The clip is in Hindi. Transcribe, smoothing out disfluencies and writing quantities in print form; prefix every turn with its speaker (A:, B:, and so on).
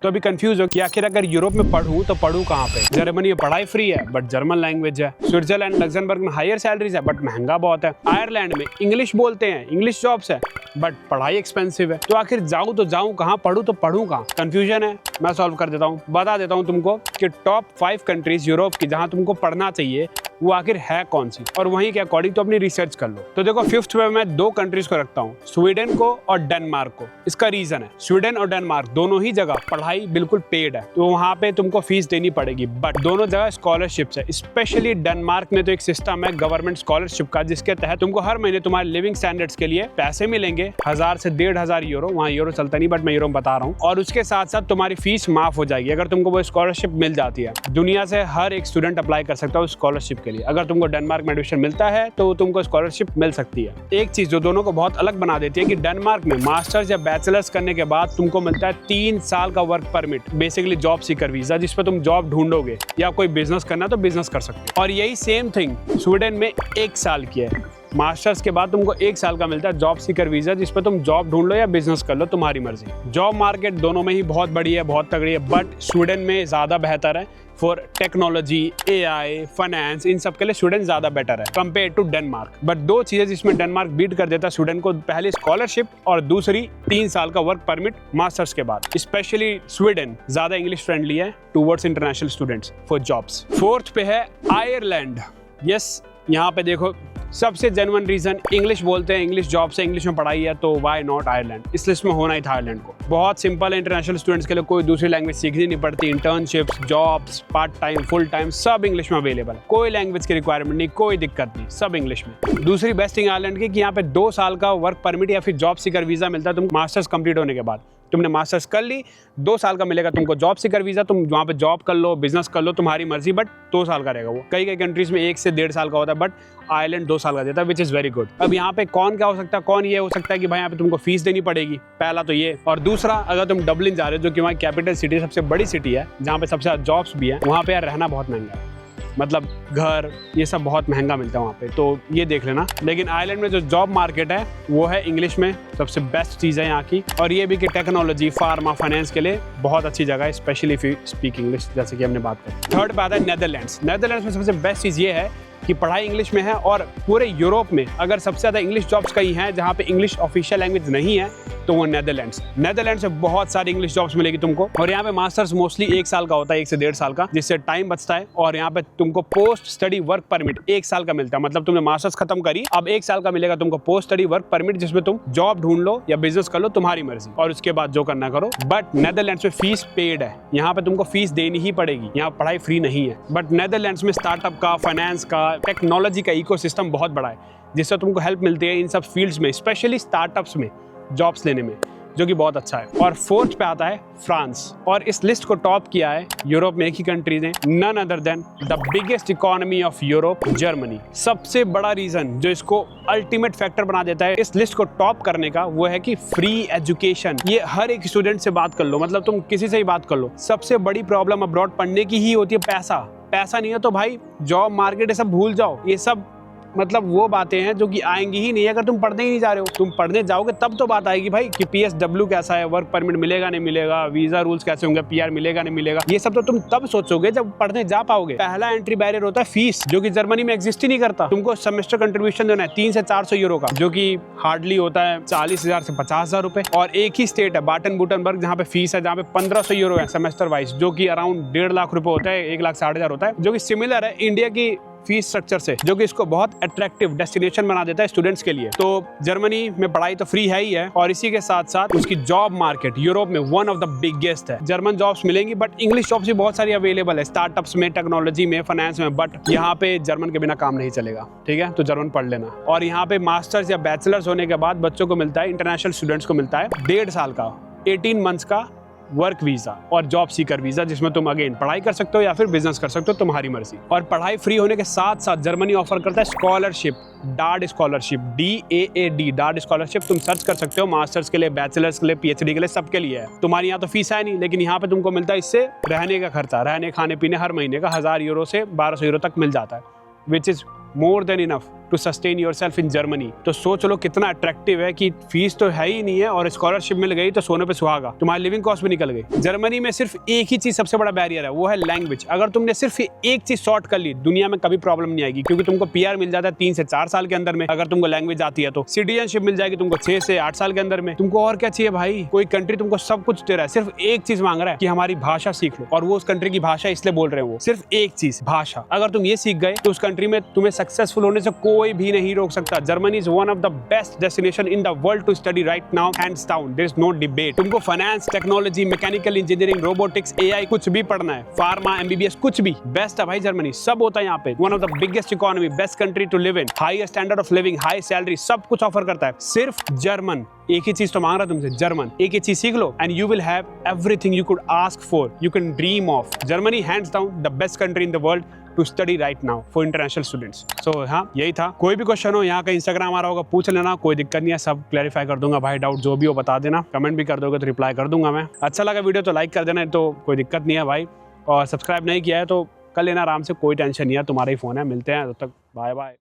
A: तो अभी कंफ्यूज हो कि आखिर अगर यूरोप में पढ़ूं तो पढ़ूं कहाँ पे। जर्मनी में पढ़ाई फ्री है बट जर्मन लैंग्वेज है। स्विट्जरलैंड लग्जमबर्ग में हायर सैलरीज है बट महंगा बहुत है। आयरलैंड में इंग्लिश बोलते हैं, इंग्लिश जॉब्स है बट पढ़ाई एक्सपेंसिव है। तो आखिर जाऊं तो जाऊं कहाँ, पढ़ूं तो पढ़ूं कहाँ। कंफ्यूजन है, मैं सॉल्व कर देता हूँ। बता देता हूँ तुमको कि टॉप 5 कंट्रीज यूरोप की जहाँ तुमको पढ़ना चाहिए वो आखिर है कौन सी, और वहीं के अकॉर्डिंग तो अपनी रिसर्च कर लो। तो देखो 5th पे मैं 2 कंट्रीज को रखता हूँ, स्वीडन को और डेनमार्क को। इसका रीजन है स्वीडन और डेनमार्क दोनों ही जगह पढ़ाई बिल्कुल पेड है, तो वहाँ पे तुमको फीस देनी पड़ेगी, बट दोनों जगह स्कॉलरशिप्स है। स्पेशली डेनमार्क में तो एक सिस्टम है गवर्नमेंट स्कॉलरशिप का, जिसके तहत तुमको हर महीने तुम्हारे लिविंग स्टैंडर्ड्स के लिए पैसे मिलेंगे 1000 से 1500 यूरो। वहाँ यूरो चलता नहीं बट मैं यूरो में बता रहा हूँ। और उसके साथ साथ तुम्हारी फीस माफ हो जाएगी अगर तुमको वो स्कॉलरशिप मिल जाती है। दुनिया से हर एक स्टूडेंट अप्लाई कर सकता है उस स्कॉलरशिप के लिए। अगर तुमको डेनमार्क में एडमिशन मिलता है तो तुमको स्कॉलरशिप मिल सकती है। एक चीज जो दोनों को बहुत अलग बना देती है कि डेनमार्क में मास्टर्स या बैचलर्स करने के बाद तुमको मिलता है 3 साल का work permit, basically job seeker visa, जिसपे तुम जॉब ढूंढोगे या कोई बिजनेस करना है तो बिजनेस कर सकते हो। और यही सेम थिंग स्वीडन में 1 साल की है। मास्टर्स के बाद तुमको 1 साल का मिलता है जॉब सीकर वीजा, जिसपे तुम जॉब ढूंढ लो या बिजनेस कर लो, तुम्हारी मर्जी। जॉब मार्केट दोनों में ही बहुत बड़ी है, बहुत तगड़ी है, बट स्वीडन में ज्यादा बेहतर है फॉर टेक्नोलॉजी, AI, फाइनेंस, इन सब के लिए स्वीडन ज्यादा बेटर है कंपेयर टू डेनमार्क। बट 2 चीजें जिसमें डेनमार्क बीट कर देता है स्वीडन को, पहली स्कॉलरशिप और दूसरी 3 साल का वर्क परमिट मास्टर्स के बाद। स्पेशली स्वीडन ज्यादा इंग्लिश फ्रेंडली है towards international students for jobs. 4th पे है आयरलैंड। यस, यहाँ पे देखो सबसे जेन्युइन रीजन, इंग्लिश बोलते हैं, इंग्लिश जॉब से इंग्लिश में पढ़ाई है, तो व्हाई नॉट आयरलैंड। इस लिस्ट में होना ही था आयरलैंड को। बहुत सिंपल है, इंटरनेशनल स्टूडेंट्स के लिए कोई दूसरी लैंग्वेज सीखनी नहीं पड़ती। Internships, jobs, part time, full time सब इंग्लिश में अवेलेबल है। कोई लैंग्वेज की रिक्वायरमेंट नहीं, कोई दिक्कत नहीं, सब इंग्लिश में। दूसरी बेस्ट थिंग आयरलैंड की कि यहाँ पे 2 साल का वर्क परमिट या फिर जॉब सीकर वीजा मिलता है तुम मास्टर्स कंप्लीट होने के बाद। तुमने मास्टर्स कर ली, 2 साल का मिलेगा तुमको जॉब सीकर वीजा, तुम वहाँ पे जॉब कर लो, बिजनेस कर लो, तुम्हारी मर्जी, बट 2 साल का रहेगा वो। कई कंट्रीज में 1 से 1.5 साल का होता है, बट आयरलैंड 2 साल का देता है, विच इज वेरी गुड। अब यहाँ पे कौन क्या हो सकता है, कौन ये हो सकता है कि भाई यहाँ पे तुमको फीस देनी पड़ेगी, पहला तो ये। और दूसरा, अगर तुम डबलिन जा रहे हो जो कि वहाँ कैपिटल सिटी, सबसे बड़ी सिटी है जहाँ पे सबसे ज्यादा जॉब्स भी है, वहाँ पे यार रहना बहुत महंगा है, मतलब घर ये सब बहुत महंगा मिलता है वहाँ पे, तो ये देख लेना। लेकिन आयरलैंड में जो जॉब मार्केट है वो है इंग्लिश में, सबसे बेस्ट चीज़ है यहाँ की। और ये भी कि टेक्नोलॉजी, फार्मा, फाइनेंस के लिए बहुत अच्छी जगह है, specially if you speak English, जैसे कि हमने बात करी। 3rd पे आता है नेदरलैंड्स। नेदरलैंड्स में सबसे बेस्ट चीज़ ये है कि पढ़ाई इंग्लिश में है, और पूरे यूरोप में अगर सबसे ज़्यादा इंग्लिश जॉब्स कहीं हैं जहाँ पे इंग्लिश ऑफिशियल लैंग्वेज नहीं है तो वो नेदरलैंड्स। नेदरलैंड्स से बहुत सारी इंग्लिश जॉब्स मिलेगी तुमको। और यहाँ पे मास्टर्स मोस्टली 1 साल का होता है, 1 से 1.5 साल का, जिससे टाइम बचता है। और यहाँ पे तुमको पोस्ट स्टडी वर्क परमिट 1 साल का मिलता है, मतलब तुमने मास्टर्स खत्म करी, अब 1 साल का मिलेगा तुमको पोस्ट स्टडी वर्क परमिट, जिसमें तुम जॉब ढूंढ लो या बिजनेस कर लो, तुम्हारी मर्जी, और उसके बाद जो करना करो। बट नेदरलैंड्स में फीस पेड है, यहाँ पे तुमको फीस देनी ही पड़ेगी, यहाँ पढ़ाई फ्री नहीं है। बट नेदरलैंड्स में स्टार्टअप का, फाइनेंस का, टेक्नोलॉजी का इकोसिस्टम बहुत बड़ा है, जिससे तुमको हेल्प मिलती है इन सब फील्ड्स में, स्पेशली स्टार्टअप्स में जॉब्स लेने में, जो कि बहुत अच्छा है। और 4th पे आता है फ्रांस, और इस लिस्ट को टॉप किया है यूरोप में एक ही कंट्री ने, none other than the biggest economy of Europe, Germany. सबसे बड़ा रीजन जो इसको अल्टीमेट फैक्टर बना देता है इस लिस्ट को टॉप करने का, वो है कि फ्री एजुकेशन। ये हर एक स्टूडेंट से बात कर लो, मतलब तुम किसी से ही बात कर लो, सबसे बड़ी प्रॉब्लम अब्रॉड पढ़ने की ही होती है पैसा। पैसा नहीं है तो भाई जॉब मार्केट ये सब भूल जाओ, ये सब मतलब वो बातें हैं जो कि आएंगी ही नहीं अगर तुम पढ़ने ही नहीं जा रहे हो। तुम पढ़ने जाओगे तब तो बात आएगी भाई कि PSW कैसा है, वर्क परमिट मिलेगा नहीं मिलेगा, वीजा रूल्स कैसे होंगे, PR मिलेगा नहीं मिलेगा, ये सब तो तुम तब सोचोगे जब पढ़ने जा पाओगे। पहला एंट्री बैरियर होता है फीस, जो कि जर्मनी में एग्जिस्ट ही नहीं करता। तुमको सेमेस्टर कंट्रीब्यूशन देना है 300 से 400 यूरो का, जो कि हार्डली होता है 40,000 से 50,000 रुपए। और एक ही स्टेट है बाटन-वुर्टनबर्ग जहाँ पे फीस है, जहाँ पे 1500 यूरो है सेमेस्टर वाइज, जो कि अराउंड 1.5 लाख रुपए होता है, 1,60,000 होता है, जो कि सिमिलर है इंडिया की फीस स्ट्रक्चर से, जो कि इसको बहुत अट्रैक्टिव डेस्टिनेशन बना देता है स्टूडेंट्स के लिए। तो जर्मनी में पढ़ाई तो फ्री है ही है, और इसी के साथ साथ उसकी जॉब मार्केट यूरोप में वन ऑफ द बिगेस्ट है। जर्मन जॉब्स मिलेंगी, बट इंग्लिश जॉब्स भी बहुत सारी अवेलेबल है स्टार्टअप्स में, टेक्नोलॉजी में, फाइनेंस में, बट यहाँ पे जर्मन के बिना काम नहीं चलेगा, ठीक है, तो जर्मन पढ़ लेना। और यहाँ पे मास्टर्स या बैचलर्स होने के बाद बच्चों को मिलता है, इंटरनेशनल स्टूडेंट्स को मिलता है 1.5 साल का 18 मंथ्स का वर्क वीजा और जॉब सीकर वीजा, जिसमें तुम अगेन पढ़ाई कर सकते हो या फिर बिजनेस कर सकते हो, तुम्हारी मर्जी। और पढ़ाई फ्री होने के साथ साथ जर्मनी ऑफर करता है स्कॉलरशिप, डार्ड स्कॉलरशिप, DAAD, डार्ड स्कॉलरशिप। तुम सर्च कर सकते हो मास्टर्स के लिए, बैचलर्स के लिए, PhD के लिए, सबके लिए है। तुम्हारी यहाँ तो फीस है नहीं, लेकिन यहाँ पे तुमको मिलता है इससे रहने का खर्चा, रहने खाने पीने हर महीने का 1000 यूरो से 1200 यूरो तक मिल जाता है, which is more than enough to sustain yourself in Germany. तो सोच लो कितना अट्रैक्टिव है कि फीस तो है ही नहीं है और स्कॉलरशिप मिल गई तो सोने पे सुहागा, तुम्हारी लिविंग कॉस्ट भी निकल गई। जर्मनी में सिर्फ एक ही चीज सबसे बड़ा बैरियर है, वो है लैंग्वेज। अगर तुमने सिर्फ एक चीज सॉर्ट कर ली, दुनिया में कभी प्रॉब्लम नहीं आएगी, क्योंकि तुमको पीआर मिल जाता है 3 से 4 साल के अंदर में। अगर तुमको लैंग्वेज आती है तो सिटीजनशिप मिल जाएगी तुमको 6 से 8 साल के अंदर में। तुमको और क्या चाहिए भाई? कोई कंट्री तुमको सब कुछ दे रहा है, सिर्फ एक चीज मांग रहा है कि हमारी भाषा सीख लो, और वो उस कंट्री की भाषा इसलिए बोल रहे हैं, वो सिर्फ एक चीज, भाषा। अगर तुम ये सीख गए तो उस कंट्री में तुम्हें सक्सेसफुल होने से कोई भी नहीं रोक सकता। Germany is one of the best destination in the world to study right now, hands down, there is no debate. तुमको finance, technology, mechanical engineering, robotics, AI कुछ भी पढ़ना है, फार्मा, एमबीबीएस, कुछ भी बेस्ट है भाई जर्मनी, सब होता है यहाँ पे। One of the biggest economy, best country to live in, high standard of living, high salary, सब कुछ ऑफर करता है। सिर्फ जर्मन, एक ही चीज तो मांग रहा है तुमसे, जर्मन। एक ही चीज सीख लो and you will have everything you could ask for, you can dream of. Germany hands down the best country in the world to study right now for international students. So हाँ, यही था। कोई भी क्वेश्चन हो, यहाँ का इंस्टाग्राम आ रहा होगा, पूछ लेना, कोई दिक्कत नहीं है, सब क्लैरिफाई कर दूंगा भाई। डाउट जो भी हो बता देना, कमेंट भी कर दोगे तो रिप्लाई कर दूंगा मैं। अच्छा लगा वीडियो तो लाइक कर देना, तो कोई दिक्कत नहीं है भाई। और सब्सक्राइब नहीं किया है तो कर लेना आराम से, कोई टेंशन नहीं है, तुम्हारा ही फोन है। मिलते हैं, तब तक बाय बाय।